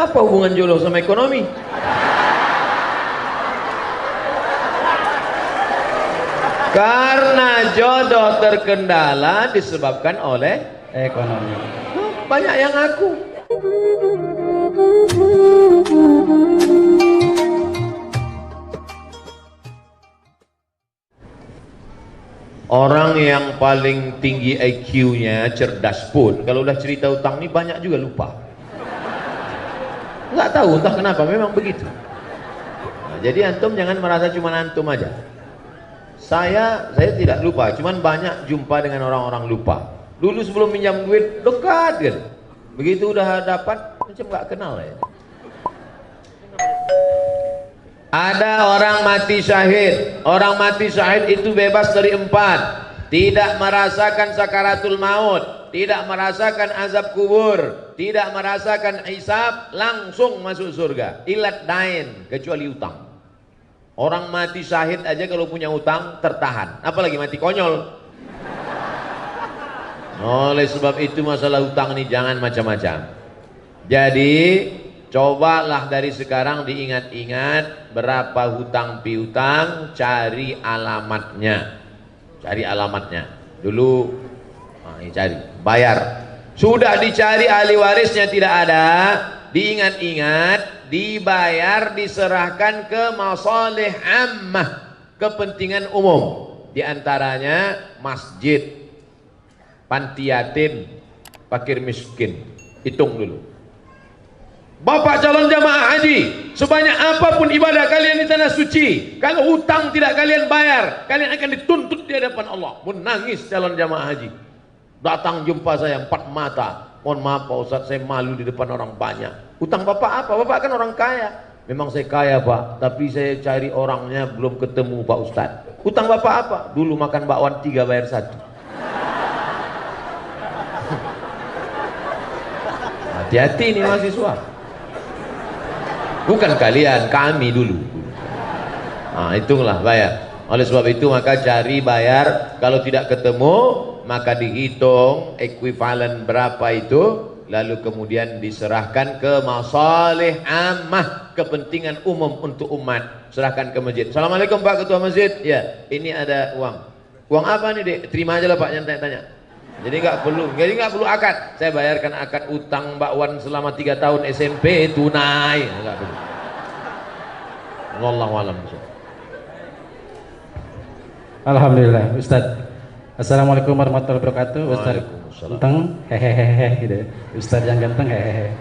Apa hubungan jodoh sama ekonomi? Karena jodoh terkendala disebabkan oleh Ekonomi. banyak yang ngaku. Orang yang paling tinggi IQ-nya, cerdas pun, kalau udah cerita utang ini banyak juga lupa. Nggak tahu entah kenapa, memang begitu. Nah, jadi antum jangan merasa cuma antum aja. Saya tidak lupa, cuman banyak jumpa dengan orang-orang lupa. Dulu sebelum minjam duit dekat kan, begitu udah dapat macam nggak kenal ya. Ada orang mati syahid. Orang mati syahid itu bebas dari 4. Tidak merasakan sakaratul maut, tidak merasakan azab kubur, tidak merasakan hisab, langsung masuk surga. Ilat dain, kecuali utang. Orang mati syahid aja kalau punya utang tertahan, apalagi mati konyol. Oleh sebab itu masalah utang ini jangan macam-macam. Jadi cobalah dari sekarang diingat-ingat berapa hutang piutang, cari alamatnya. Cari alamatnya. Dulu cari, bayar. Sudah dicari ahli warisnya tidak ada, diingat-ingat, dibayar, diserahkan ke masalih ammah, kepentingan umum. Di antaranya masjid, panti yatim, fakir miskin. Hitung dulu. Bapak calon jamaah haji, sebanyak apapun ibadah kalian di tanah suci, kalau hutang tidak kalian bayar, kalian akan dituntut di hadapan Allah. Menangis calon jamaah haji, datang jumpa saya 4 mata. Mohon maaf Pak Ustadz, saya malu di depan orang banyak. Hutang bapak apa? Bapak kan orang kaya. Memang saya kaya Pak, tapi saya cari orangnya belum ketemu Pak Ustadz. Hutang bapak apa? Dulu makan bakwan 3 bayar 1. Hati-hati nih mahasiswa. Bukan kalian, kami dulu. Nah, hitunglah bayar. Oleh sebab itu maka cari bayar. Kalau tidak ketemu maka dihitung ekuivalen berapa itu, lalu kemudian diserahkan ke masalih ammah, kepentingan umum untuk umat. Serahkan ke masjid. Assalamualaikum Pak Ketua Masjid. Ya, ini ada uang. Uang apa nih Dek? Terima aja lah Pak, jangan tanya-tanya. Jadi nggak perlu akad. Saya bayarkan akad utang Mbak Wan selama 3 tahun SMP tunai. Nggak perlu. Wallahu a'lam. Alhamdulillah, Ustadz. Assalamualaikum warahmatullahi wabarakatuh. Ustadz ganteng, hehehe gitu. Ustadz yang ganteng, hehehe.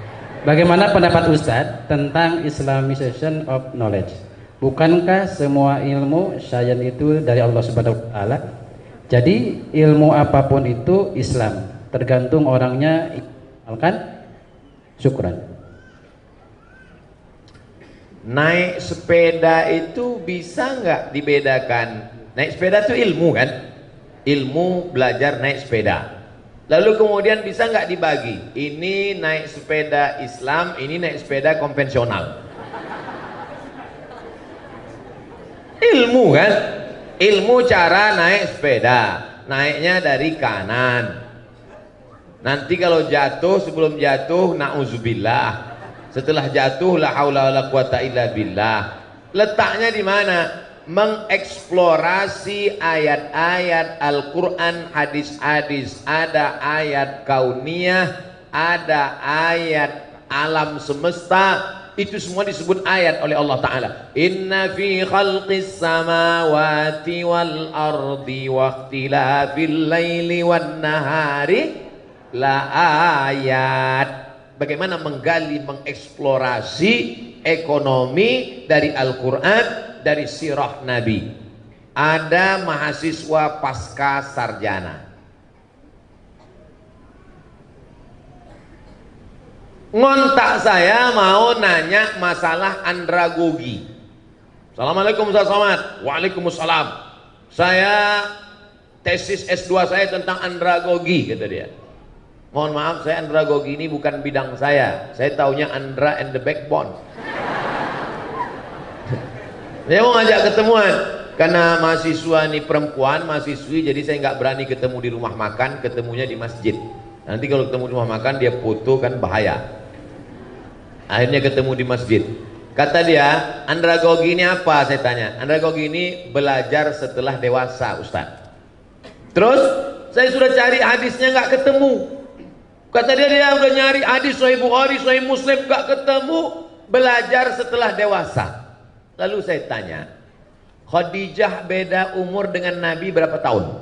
Bagaimana pendapat Ustadz tentang Islamization of knowledge? Bukankah semua ilmu sains itu dari Allah Subhanahu wa taala? Jadi ilmu apapun itu Islam, tergantung orangnya. Kan? Syukran. Naik sepeda itu bisa nggak dibedakan? Naik sepeda itu ilmu kan? Ilmu belajar naik sepeda. Lalu kemudian bisa nggak dibagi? Ini naik sepeda Islam, ini naik sepeda konvensional. Ilmu kan? Ilmu cara naik sepeda, naiknya dari kanan. Nanti kalau jatuh, sebelum jatuh na'udzubillah. Setelah jatuh la haula wala quwata illa billah. Letaknya di mana? Mengeksplorasi ayat-ayat Al-Qur'an, hadis-hadis. Ada ayat kauniyah, ada ayat alam semesta. Itu semua disebut ayat oleh Allah Ta'ala. Inna fi khalqis samawati wal ardi wa ikhtilafil laili wan nahari la ayat. Bagaimana menggali, mengeksplorasi ekonomi dari Al-Quran, dari sirah Nabi. Ada mahasiswa pasca sarjana ngontak saya, mau nanya masalah andragogi. Assalamualaikum Ustaz Somad. Waalaikumsalam. Saya tesis S2 saya tentang andragogi, kata dia. Mohon maaf, saya andragogi ini bukan bidang saya. Saya taunya Andra and the Backbone. Saya mau ngajak ketemuan karena mahasiswa ini perempuan, mahasiswi, jadi saya nggak berani ketemu di rumah makan, ketemunya di masjid. Nanti kalau ketemu di rumah makan dia foto kan bahaya. Akhirnya ketemu di masjid. Kata dia, andragogi ini apa? Saya tanya. Andragogi ini belajar setelah dewasa, Ustaz. Terus saya sudah cari hadisnya nggak ketemu. Kata dia udah nyari hadis Sahih Bukhari, Sahih Muslim, nggak ketemu. Belajar setelah dewasa. Lalu saya tanya, Khadijah beda umur dengan Nabi berapa tahun?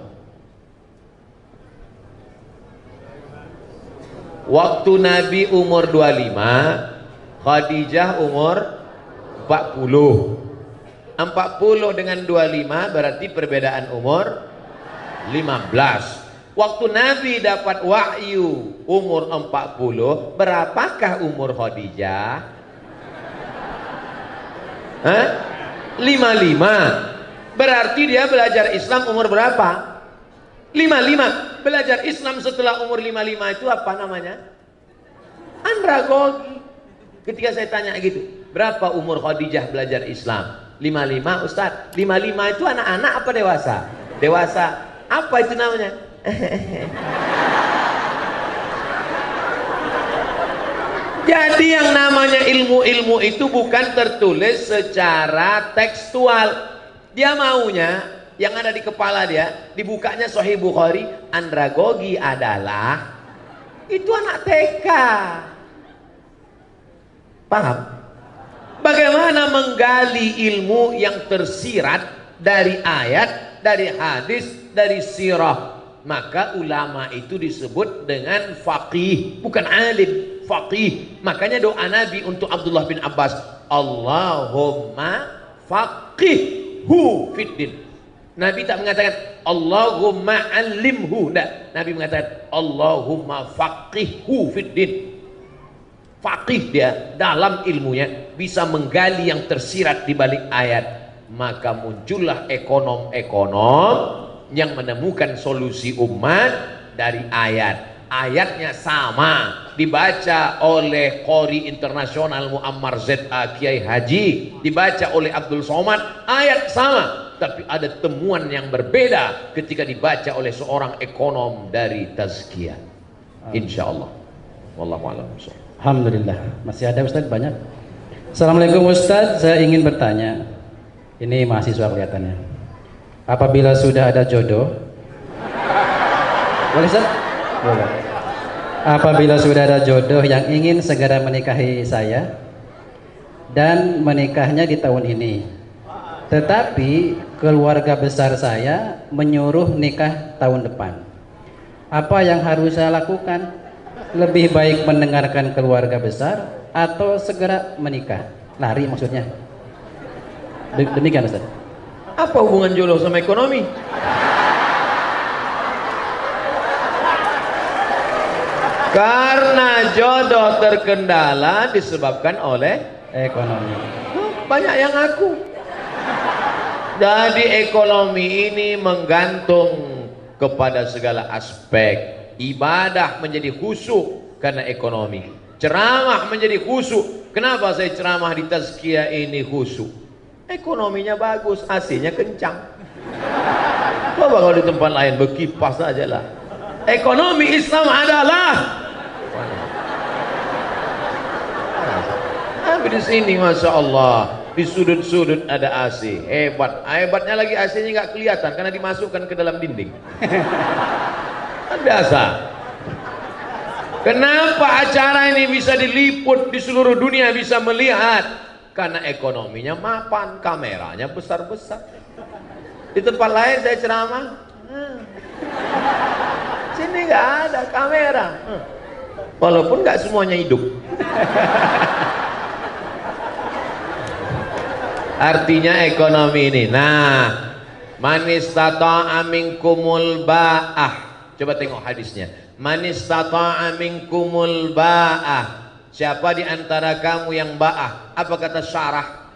Waktu Nabi umur 25, Khadijah umur 40. 40 dengan 25 berarti perbedaan umur 15. Waktu Nabi dapat wahyu umur 40, berapakah umur Khadijah? 55. Berarti dia belajar Islam umur berapa? 55. Belajar Islam setelah umur 55 itu apa namanya? Andragogi. Ketika saya tanya gitu, berapa umur Khadijah belajar Islam? 55, Ustaz. 55 itu anak-anak apa dewasa? Dewasa. Apa itu namanya? Jadi yang namanya ilmu-ilmu itu bukan tertulis secara tekstual. Dia maunya yang ada di kepala dia, dibukanya Sahih Bukhari, andragogi adalah itu anak TK. Paham? Bagaimana menggali ilmu yang tersirat dari ayat, dari hadis, dari sirah. Maka ulama itu disebut dengan faqih, bukan alim, faqih. Makanya doa Nabi untuk Abdullah bin Abbas, Allahumma faqihhu fiddin. Nabi tak mengatakan Allahumma alimhu, enggak. Nabi mengatakan Allahumma faqihhu fiddin. Faqih dia dalam ilmunya, bisa menggali yang tersirat di balik ayat. Maka muncullah ekonom-ekonom yang menemukan solusi umat dari ayat. Ayatnya sama, dibaca oleh Qori Internasional Muammar Z.A. Kiai Haji, dibaca oleh Abdul Somad, ayat sama, tapi ada temuan yang berbeda ketika dibaca oleh seorang ekonom dari Tazkiyah. Insyaallah. Wallahu a'lam. Alhamdulillah. Masih ada Ustaz banyak. Assalamualaikum Ustaz, saya ingin bertanya. Ini mahasiswa kelihatannya. Apabila sudah ada jodoh, boleh Ustaz? Boleh. Apabila sudah ada jodoh yang ingin segera menikahi saya dan menikahnya di tahun ini, tetapi keluarga besar saya menyuruh nikah tahun depan, apa yang harus saya lakukan? Lebih baik mendengarkan keluarga besar atau segera menikah? Lari maksudnya. Demikian Ustaz. Apa hubungan jodoh sama ekonomi? Karena jodoh terkendala disebabkan oleh ekonomi. Banyak yang ngaku. Jadi ekonomi ini menggantung kepada segala aspek. Ibadah menjadi khusyuk karena ekonomi. Ceramah menjadi khusyuk. Kenapa saya ceramah di Tazkiyah ini khusyuk? Ekonominya bagus, AC-nya kencang. Coba kalau di tempat lain berkipas aja lah. Ekonomi Islam adalah tapi di sini Masya Allah, di sudut-sudut ada AC. Hebat. Hebatnya lagi AC-nya nggak kelihatan karena dimasukkan ke dalam dinding. Kan biasa. Kenapa acara ini bisa diliput di seluruh dunia, bisa melihat? Karena ekonominya mapan, kameranya besar-besar. Di tempat lain saya ceramah, sini nggak ada kamera. Walaupun nggak semuanya hidup. Artinya ekonomi ini. Nah, manis tata'a minkumul ba'ah. Coba tengok hadisnya. Manis tata'a minkumul ba'ah. Siapa di antara kamu yang ba'ah? Apa kata syarah?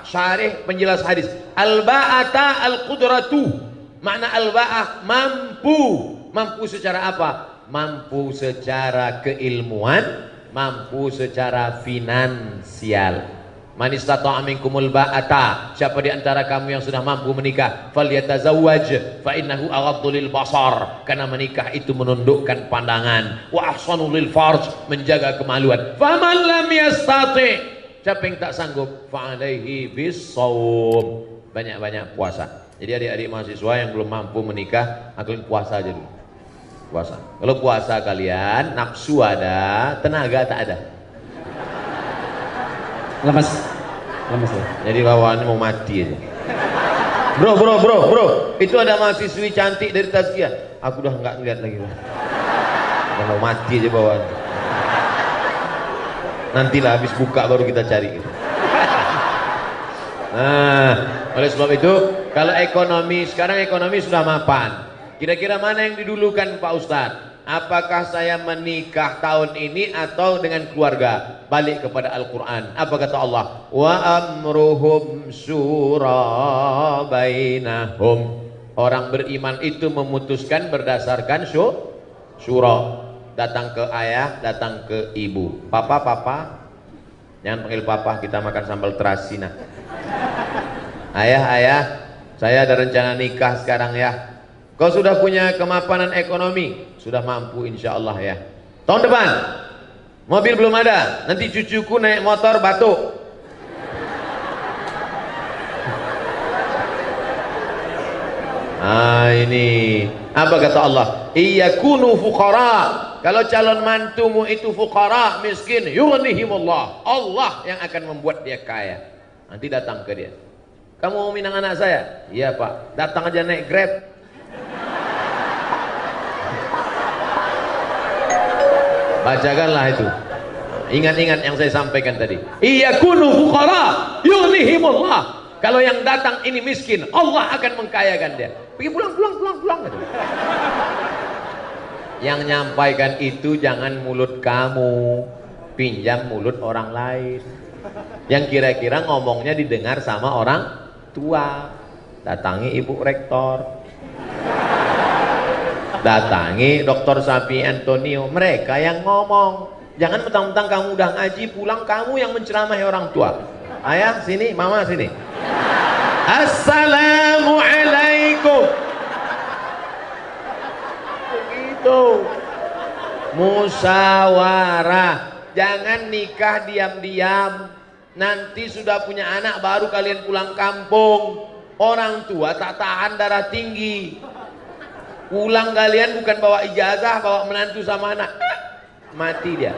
Syarih penjelas hadis. Al-ba'ata al-qudratu. Makna al-ba'ah mampu. Mampu secara apa? Mampu secara keilmuan, mampu secara finansial. Man istata'a minkumul ba'ata, siapa di antara kamu yang sudah mampu menikah, falyatazawwaj fa innahu aghaddu lil basar, karena menikah itu menundukkan pandangan, wa ahsanu lil farj, menjaga kemaluan. Faman lam yastati, siapa yang tak sanggup, fa alaihi bisawm, banyak-banyak puasa. Jadi adik-adik mahasiswa yang belum mampu menikah, kalian puasa aja dulu. Puasa. Kalau puasa kalian nafsu ada, tenaga tak ada. Lemes ya. Jadi bawaannya mau mati aja. Bro, itu ada mahasiswi cantik dari Tazkiyah. Aku udah nggak ngeliat lagi. Udah mau mati aja bawaannya. Nantilah habis buka baru kita cari. Nah, oleh sebab itu, kalau ekonomi sekarang ekonomi sudah mapan. Kira-kira mana yang didulukan Pak Ustadz? Apakah saya menikah tahun ini atau dengan keluarga? Balik kepada Al-Quran. Apa kata Allah? Wa amruhum syura bainahum. Orang beriman itu memutuskan berdasarkan syura. Datang ke ayah, datang ke ibu. Papa. Jangan panggil papa, kita makan sambal terasi nah. Ayah, saya ada rencana nikah sekarang ya. Kau sudah punya kemapanan ekonomi, sudah mampu insya Allah ya. Tahun depan mobil belum ada, nanti cucuku naik motor batuk. Ini apa kata Allah? Iyakunu fuqara. Kalau calon mantumu itu fuqara, miskin, yughnihimullah. Allah yang akan membuat dia kaya. Nanti datang ke dia. Kamu mau minang anak saya? Iya Pak. Datang aja naik Grab. Bacakanlah itu. Ingat-ingat yang saya sampaikan tadi. Iyakunu fuqara yughnihimullah. Kalau yang datang ini miskin, Allah akan mengkayakan dia. Pergi pulang gitu. Yang nyampaikan itu jangan mulut kamu, pinjam mulut orang lain. Yang kira-kira ngomongnya didengar sama orang tua. Datangi Ibu Rektor. Datangi Dr. Sapi Antonio, mereka yang ngomong. Jangan mentang-mentang kamu udah ngaji pulang kamu yang menceramahi orang tua. Ayah sini, mama sini. Assalamualaikum. Begitu. Musyawarah. Jangan nikah diam-diam. Nanti sudah punya anak baru kalian pulang kampung. Orang tua tak tahan darah tinggi. Pulang kalian bukan bawa ijazah, bawa menantu sama anak. Mati dia.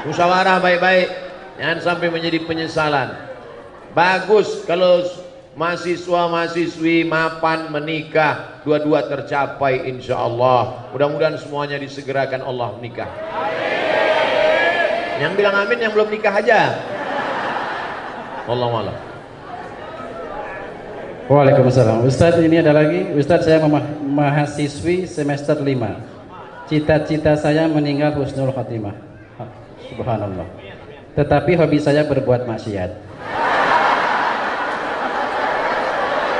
Musyawarah baik-baik. Jangan sampai menjadi penyesalan. Bagus kalau mahasiswa-mahasiswi mapan menikah, dua-dua tercapai insya Allah. Mudah-mudahan semuanya disegerakan Allah menikah. Yang bilang amin yang belum nikah aja. Wallahu a'lam. Waalaikumsalam. Ustadz, ini ada lagi. Ustadz, saya mahasiswi semester 5. Cita-cita saya meninggal husnul khatimah. Subhanallah. Tetapi hobi saya berbuat maksiat.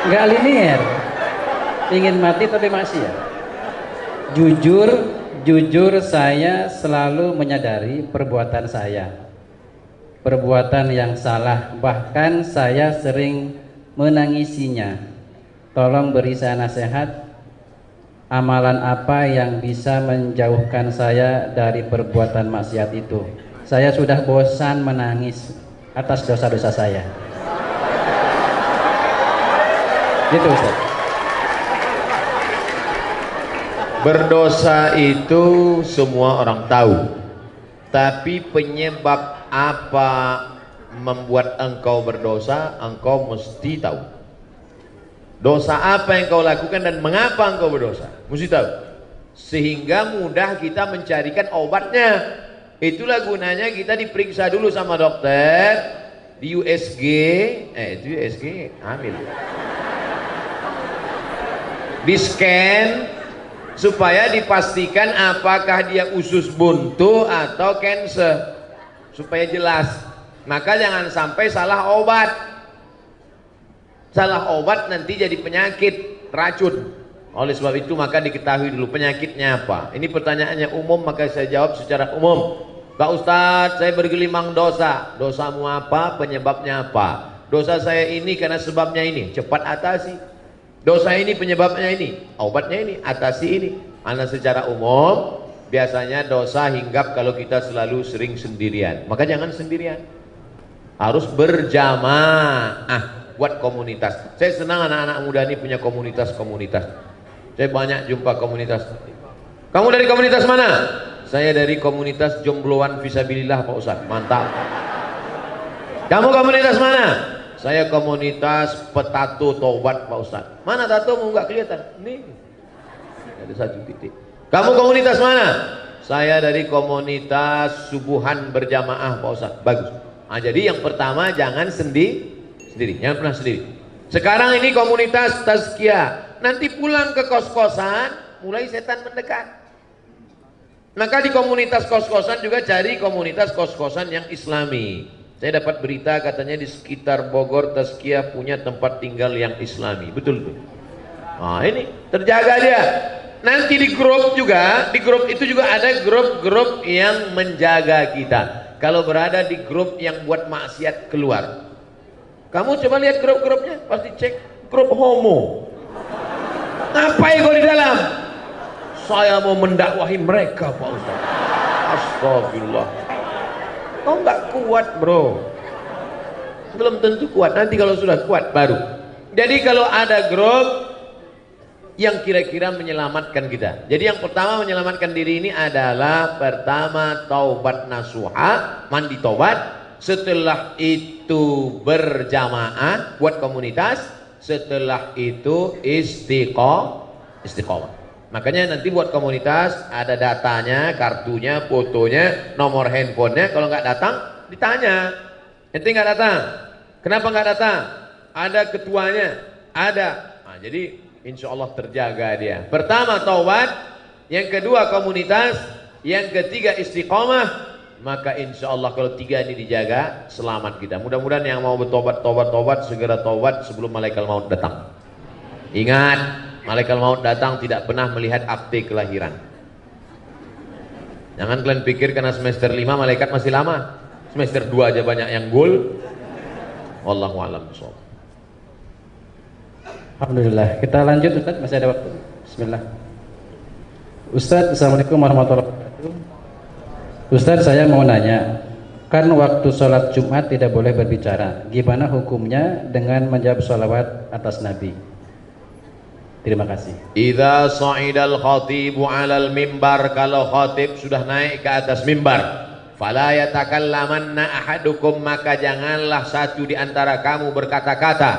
Enggak linear. Ingin mati tapi maksiat. Jujur saya selalu menyadari perbuatan saya. Perbuatan yang salah. Bahkan saya sering menangisinya. Tolong beri saya nasihat, amalan apa yang bisa menjauhkan saya dari perbuatan maksiat itu. Saya sudah bosan menangis atas dosa-dosa saya. Gitu Ustaz. Berdosa itu semua orang tahu. Tapi penyebab apa membuat engkau berdosa, engkau mesti tahu. Dosa apa yang kau lakukan dan mengapa engkau berdosa, mesti tahu. Sehingga mudah kita mencarikan obatnya. Itulah gunanya kita diperiksa dulu sama dokter di USG, itu USG hamil. Di scan supaya dipastikan apakah dia usus buntu atau cancer, supaya jelas. Maka jangan sampai salah obat. Salah obat nanti jadi penyakit, racun. Oleh sebab itu maka diketahui dulu penyakitnya apa. Ini pertanyaannya umum, maka saya jawab secara umum. Pak Ustadz, saya bergelimang dosa. Dosamu apa? Penyebabnya apa? Dosa saya ini karena sebabnya ini. Cepat atasi. Dosa ini penyebabnya ini. Obatnya ini. Atasi ini. Karena secara umum biasanya dosa hinggap kalau kita selalu sering sendirian. Maka jangan sendirian. Harus berjamaah. Buat komunitas. Saya senang anak-anak muda ini punya komunitas-komunitas. Saya banyak jumpa komunitas. Kamu dari komunitas mana? Saya dari komunitas jombloan fisabilillah Pak Ustadz. Mantap. Kamu komunitas mana? Saya komunitas petato tobat Pak Ustadz. Mana tatomu nggak kelihatan? Nih. Ada satu titik. Kamu komunitas mana? Saya dari komunitas subuhan berjamaah Pak Ustadz. Bagus. Nah, jadi yang pertama jangan sendiri, jangan pernah sendiri. Sekarang ini komunitas tazkiyah. Nanti pulang ke kos-kosan, mulai setan mendekat. Maka di komunitas kos-kosan juga cari komunitas kos-kosan yang islami. Saya dapat berita katanya di sekitar Bogor Tazkiyah punya tempat tinggal yang islami. Betul tuh. Nah ini terjaga dia. Nanti di grup juga, di grup itu juga ada grup-grup yang menjaga kita. Kalau berada di grup yang buat maksiat keluar. Kamu coba lihat grup-grupnya, pasti cek grup homo. Ngapain kau di dalam? Saya mau mendakwahi mereka Pak Ustaz. Astagfirullah. Kau nggak kuat bro. Belum tentu kuat. Nanti kalau sudah kuat baru. Jadi kalau ada grup yang kira-kira menyelamatkan kita. Jadi yang pertama menyelamatkan diri ini adalah pertama taubat nasuha, mandi taubat. Setelah itu berjamaah buat komunitas. Setelah itu istiqomah. Makanya nanti buat komunitas ada datanya, kartunya, fotonya, nomor handphonenya. Kalau nggak datang ditanya, ente nggak datang, kenapa nggak datang? Ada ketuanya, ada. Nah, jadi insya Allah terjaga dia. Pertama taubat, yang kedua komunitas, yang ketiga istiqomah. Maka insya Allah kalau tiga ini dijaga, selamat kita. Mudah-mudahan yang mau bertobat, tobat, segera tobat sebelum malaikat maut datang. Ingat, malaikat maut datang tidak pernah melihat akte kelahiran. Jangan kalian pikir karena semester 5 malaikat masih lama. Semester 2 aja banyak yang gol. Wallahu a'lam bishawab. Alhamdulillah. Kita lanjut Ustaz, masih ada waktu. Bismillah. Ustaz, Assalamualaikum warahmatullahi wabarakatuh. Ustaz, saya mau nanya, kan waktu sholat Jumat tidak boleh berbicara. Gimana hukumnya dengan menjawab sholawat atas Nabi? Terima kasih. Idza sa'idal khatibu 'alal mimbar, kalau khatib sudah naik ke atas mimbar, fala yatakallamanna ahadukum, maka janganlah satu di antara kamu berkata-kata.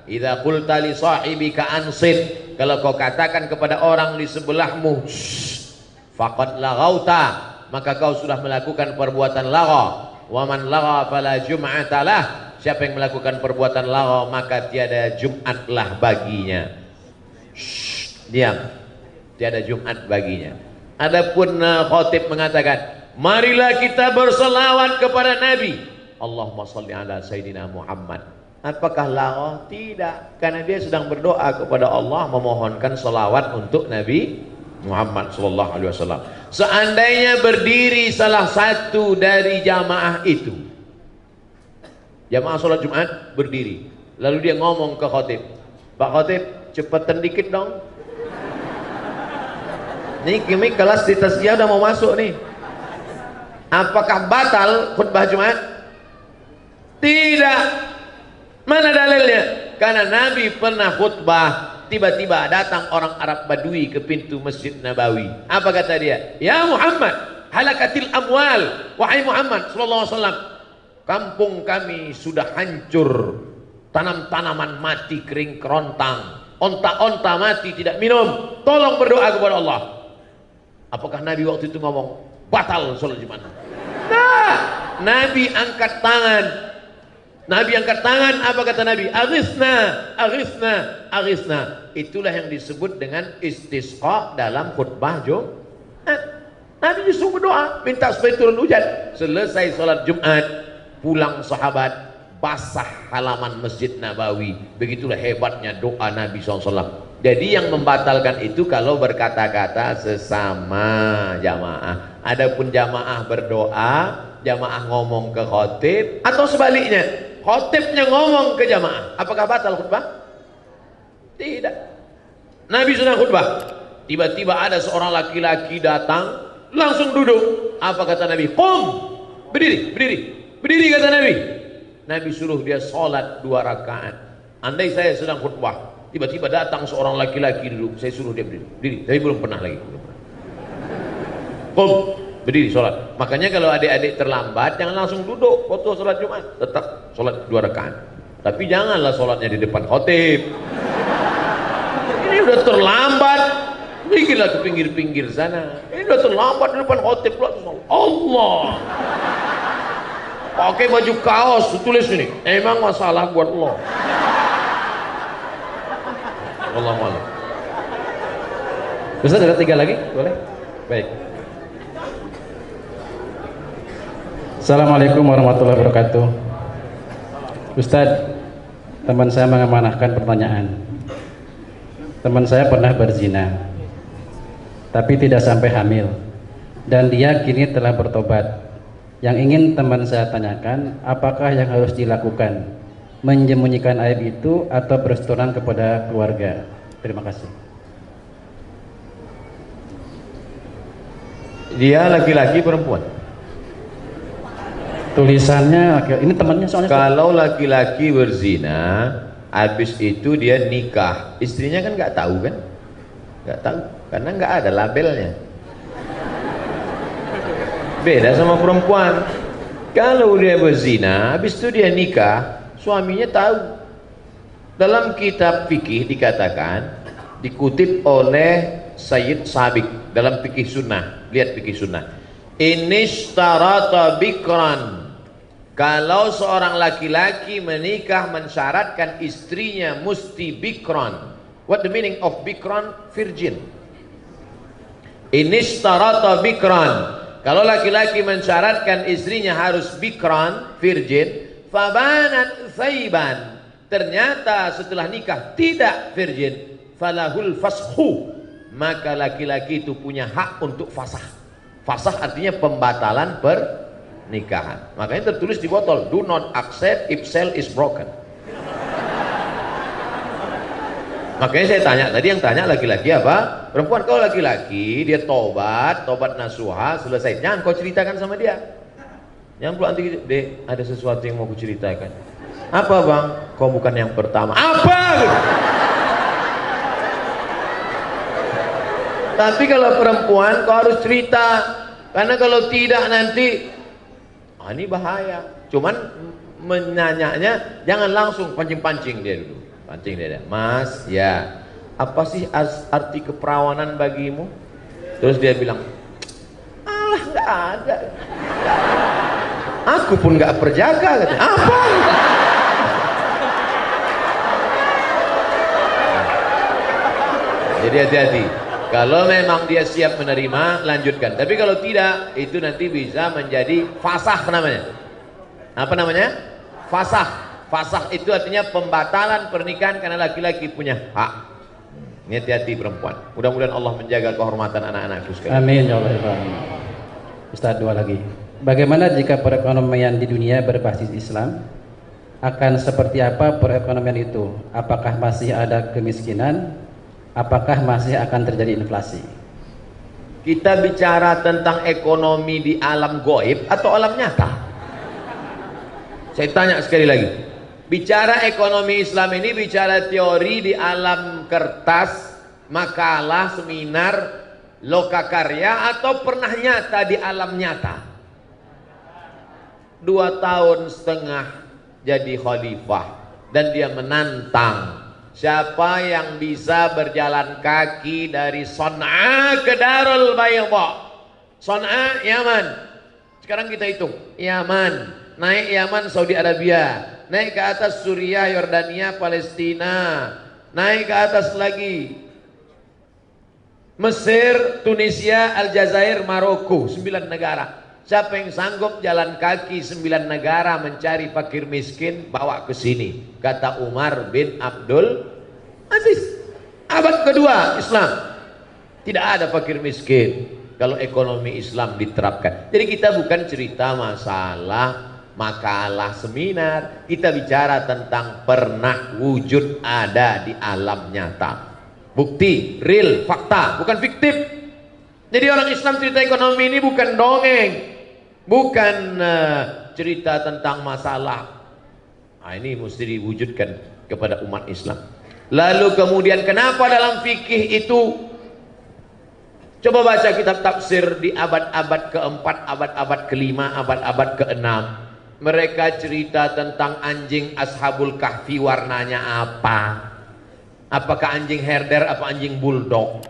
Idza qulta li sahibika ansit, kalau kau katakan kepada orang di sebelahmu, faqad laghauta, maka kau sudah melakukan perbuatan lagha. Wa man lagha fala jum'ata lah, siapa yang melakukan perbuatan lagha maka tiada Jumatlah baginya. Diam, tiada Jumat baginya. Adapun khatib mengatakan, marilah kita berselawat kepada Nabi. Allahumma salli ala Sayyidina Muhammad. Apakah lagha? Tidak, karena dia sedang berdoa kepada Allah, memohonkan selawat untuk Nabi Muhammad sallallahu alaihi wasallam. Seandainya berdiri salah satu dari jamaah itu, jamaah sholat Jumat berdiri, lalu dia ngomong ke khatib, Pak Khatib, cepetan dikit dong. Nih kami kelas di Tazkiyah udah mau masuk nih. Apakah batal khutbah Jumat? Tidak. Mana dalilnya? Karena Nabi pernah khutbah, tiba-tiba datang orang Arab Badui ke pintu Masjid Nabawi. Apa kata dia? Ya Muhammad, halakatil amwal. Wahai Muhammad sallallahu alaihi wasallam, kampung kami sudah hancur. Tanam-tanaman mati kering kerontang. Onta-onta mati tidak minum. Tolong berdoa kepada Allah. Apakah Nabi waktu itu ngomong batal sholat Jumat? Nah, Nabi angkat tangan. Nabi angkat tangan, apa kata Nabi? Aghithna, aghithna, aghithna. Itulah yang disebut dengan istisqa dalam khutbah Jumat. Nabi justru berdoa, minta supaya turun hujan. Selesai sholat Jumat, pulang sahabat, basah halaman Masjid Nabawi. Begitulah hebatnya doa Nabi SAW. Jadi yang membatalkan itu kalau berkata-kata sesama jamaah. Adapun jamaah berdoa, jamaah ngomong ke khotib, atau sebaliknya, khotibnya ngomong ke jamaah, apakah batal khutbah? Tidak. Nabi sudah khutbah, tiba-tiba ada seorang laki-laki datang, langsung duduk. Apa kata Nabi? Qum, berdiri, berdiri, berdiri kata Nabi. Nabi suruh dia sholat 2 rakaat. Andai saya sedang khutbah, tiba-tiba datang seorang laki-laki duduk, saya suruh dia berdiri, berdiri. Tapi belum pernah lagi. Qum, berdiri sholat. Makanya kalau adik-adik terlambat, jangan langsung duduk waktu sholat Jumat, tetap sholat 2 rakaat. Tapi janganlah sholatnya di depan khotib. Ini udah terlambat, bikinlah ke pinggir-pinggir sana. Ini udah terlambat di depan khotib. Allah, pakai baju kaos, tulis ini, emang masalah buat Allah. Wallahu a'lam. Ustaz ada 3 lagi, boleh? Baik. Assalamualaikum warahmatullahi wabarakatuh. Ustaz, teman saya mengamanahkan pertanyaan. Teman saya pernah berzina, tapi tidak sampai hamil, dan dia kini telah bertobat. Yang ingin teman saya tanyakan, apakah yang harus dilakukan? Menyembunyikan aib itu atau berterus terang kepada keluarga? Terima kasih. Dia laki-laki perempuan? Tulisannya ini temannya soalnya. Kalau laki-laki berzina, habis itu dia nikah, istrinya kan nggak tahu kan? Nggak tahu, karena nggak ada labelnya. Beda sama perempuan. Kalau dia berzina, habis itu dia nikah, suaminya tahu. Dalam kitab fikih dikatakan, dikutip oleh Sayyid Sabiq dalam fikih sunnah. Lihat fikih sunnah. Inishtarata bikran, kalau seorang laki-laki menikah mensyaratkan istrinya mesti bikran. What the meaning of bikran? Virgin. Inishtarata bikran, kalau laki-laki mensyaratkan istrinya harus bikran, virgin, fabanat thaiban, ternyata setelah nikah tidak virgin, falahul fashu, maka laki-laki itu punya hak untuk fasah. Fasah artinya pembatalan pernikahan. Makanya tertulis di botol, do not accept if cell is broken. Makanya saya tanya tadi, yang tanya laki-laki apa? Perempuan. Kalau laki-laki dia tobat nasuha, selesai. Jangan kau ceritakan sama dia. Jangan pula nanti, dek, ada sesuatu yang mau ku ceritakan. Apa bang? Kau bukan yang pertama. Apa? Tapi kalau perempuan kau harus cerita, karena kalau tidak nanti ini bahaya. Cuman menanyanya jangan langsung pancing-pancing dia dulu. Pancing dia, Mas, ya, apa sih arti keperawanan bagimu? Terus dia bilang, alah nggak ada. Aku pun nggak perjaka, katanya. Apa? Jadi hati-hati. Kalau memang dia siap menerima, lanjutkan. Tapi kalau tidak, itu nanti bisa menjadi fasah namanya. Apa namanya? Fasah. Fasah itu artinya pembatalan pernikahan karena laki-laki punya hak. Ini hati-hati perempuan. Mudah-mudahan Allah menjaga kehormatan anak-anakku sekalian. Amin ya Allah. Ustaz, 2 lagi. Bagaimana jika perekonomian di dunia berbasis Islam? Akan seperti apa perekonomian itu? Apakah masih ada kemiskinan? Apakah masih akan terjadi inflasi? Kita bicara tentang ekonomi di alam goib atau alam nyata? Saya tanya sekali lagi. Bicara ekonomi Islam ini bicara teori di alam kertas, makalah, seminar, lokakarya, atau pernah nyata di alam nyata? 2,5 tahun jadi khalifah, dan dia menantang siapa yang bisa berjalan kaki dari Son'a ke Darul Bayda. Son'a, Yaman. Sekarang kita hitung. Yaman, naik Yaman, Saudi Arabia, naik ke atas Suriah, Yordania, Palestina, naik ke atas lagi Mesir, Tunisia, Aljazair, Maroko, 9 negara. Siapa yang sanggup jalan kaki 9 negara mencari fakir miskin, bawa ke sini, kata Umar bin Abdul Aziz. Abad kedua Islam, tidak ada fakir miskin. kalau ekonomi Islam diterapkan. Jadi kita bukan cerita masalah makalah seminar, kita bicara tentang pernah wujud ada di alam nyata. Bukti, real, fakta, bukan fiktif. Jadi orang Islam cerita ekonomi ini bukan dongeng, bukan cerita tentang masalah. Nah, ini mesti diwujudkan kepada umat Islam. Lalu kemudian kenapa dalam fikih itu, coba baca kitab tafsir di abad-abad keempat, abad-abad kelima, abad-abad keenam. Mereka cerita tentang anjing Ashabul Kahfi warnanya apa. Apakah anjing herder, apa anjing bulldog.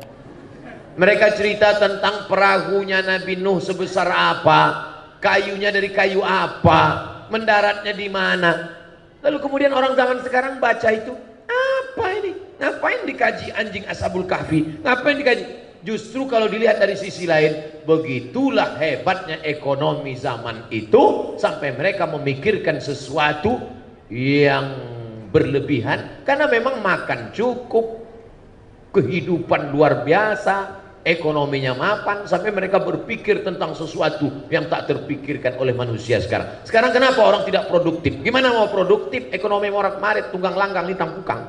Mereka cerita tentang perahunya Nabi Nuh sebesar apa, kayunya dari kayu apa, mendaratnya di mana. Lalu kemudian orang zaman sekarang baca itu, apa ini? Ngapain dikaji anjing Ashabul Kahfi? Ngapain dikaji? Justru kalau dilihat dari sisi lain, begitulah hebatnya ekonomi zaman itu sampai mereka memikirkan sesuatu yang berlebihan, karena memang makan cukup, kehidupan luar biasa, ekonominya mapan, sampai mereka berpikir tentang sesuatu yang tak terpikirkan oleh manusia sekarang. Sekarang kenapa orang tidak produktif? Gimana mau produktif? Ekonomi morat-marit, tunggang langgang, litang pukang.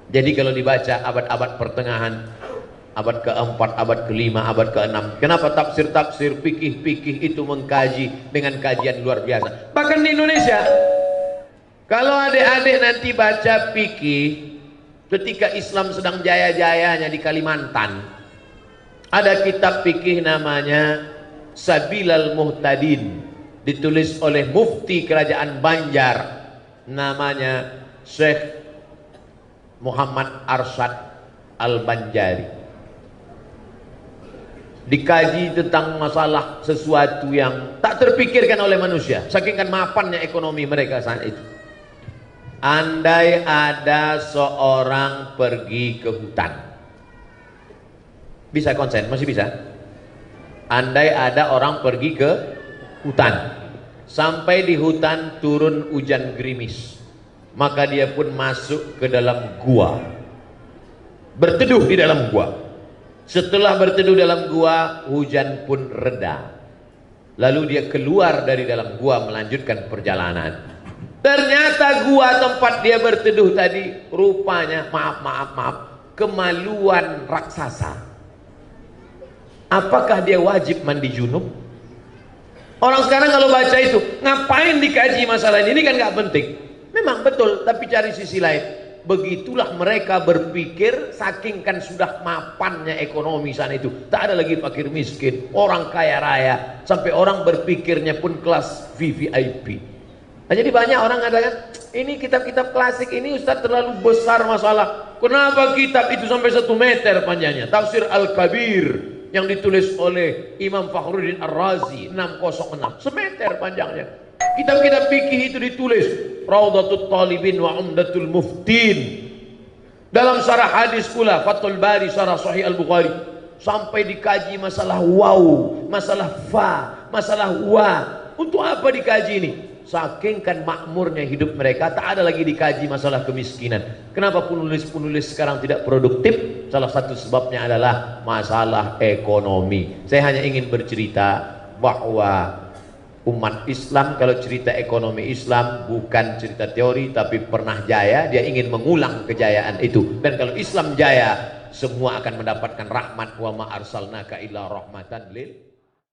Jadi kalau dibaca abad-abad pertengahan, abad keempat, abad kelima, abad keenam, kenapa tafsir-tafsir, fikih-fikih itu mengkaji dengan kajian luar biasa. Bahkan di Indonesia, kalau adik-adik nanti baca fikih ketika Islam sedang jaya-jayanya di Kalimantan, ada kitab fikih namanya Sabilal Muhtadin, ditulis oleh mufti kerajaan Banjar, namanya Syekh Muhammad Arsyad Al-Banjari. Dikaji tentang masalah sesuatu yang tak terpikirkan oleh manusia, saking kan mapannya ekonomi mereka saat itu. Andai ada seorang pergi ke hutan, bisa konsen? Masih bisa? Andai ada orang pergi ke hutan, sampai di hutan turun hujan gerimis, maka dia pun masuk ke dalam gua, berteduh di dalam gua. Setelah berteduh dalam gua, hujan pun reda. Lalu dia keluar dari dalam gua melanjutkan perjalanan. Ternyata gua tempat dia berteduh tadi rupanya, maaf, kemaluan raksasa. Apakah dia wajib mandi junub? Orang sekarang kalau baca itu, ngapain dikaji masalah ini kan nggak penting. Memang betul, tapi cari sisi lain. Begitulah mereka berpikir, saking kan sudah mapannya ekonomi sana itu. Tak ada lagi fakir miskin, orang kaya raya, sampai orang berpikirnya pun kelas VVIP. Nah, jadi banyak orang mengatakan, ini kitab-kitab klasik ini Ustaz terlalu besar masalah. Kenapa kitab itu sampai 1 meter panjangnya? Tafsir Al-Kabir yang ditulis oleh Imam Fakhruddin Ar-Razi 606, semeter panjangnya. Kitab-kitab fikih itu ditulis Raudhatul Talibin wa Umdatul Muftin. Dalam syarah hadis pula Fathul Bari syarah Sahih Al-Bukhari, sampai dikaji masalah waw, masalah fa, masalah wa. Untuk apa dikaji ini? Saking kan makmurnya hidup mereka, tak ada lagi dikaji masalah kemiskinan. Kenapa penulis-penulis sekarang tidak produktif? Salah satu sebabnya adalah masalah ekonomi. Saya hanya ingin bercerita bahwa umat Islam kalau cerita ekonomi Islam bukan cerita teori, tapi pernah jaya. Dia ingin mengulang kejayaan itu. Dan kalau Islam jaya, semua akan mendapatkan rahmat. Wa ma arsalnaka illa rahmatan lil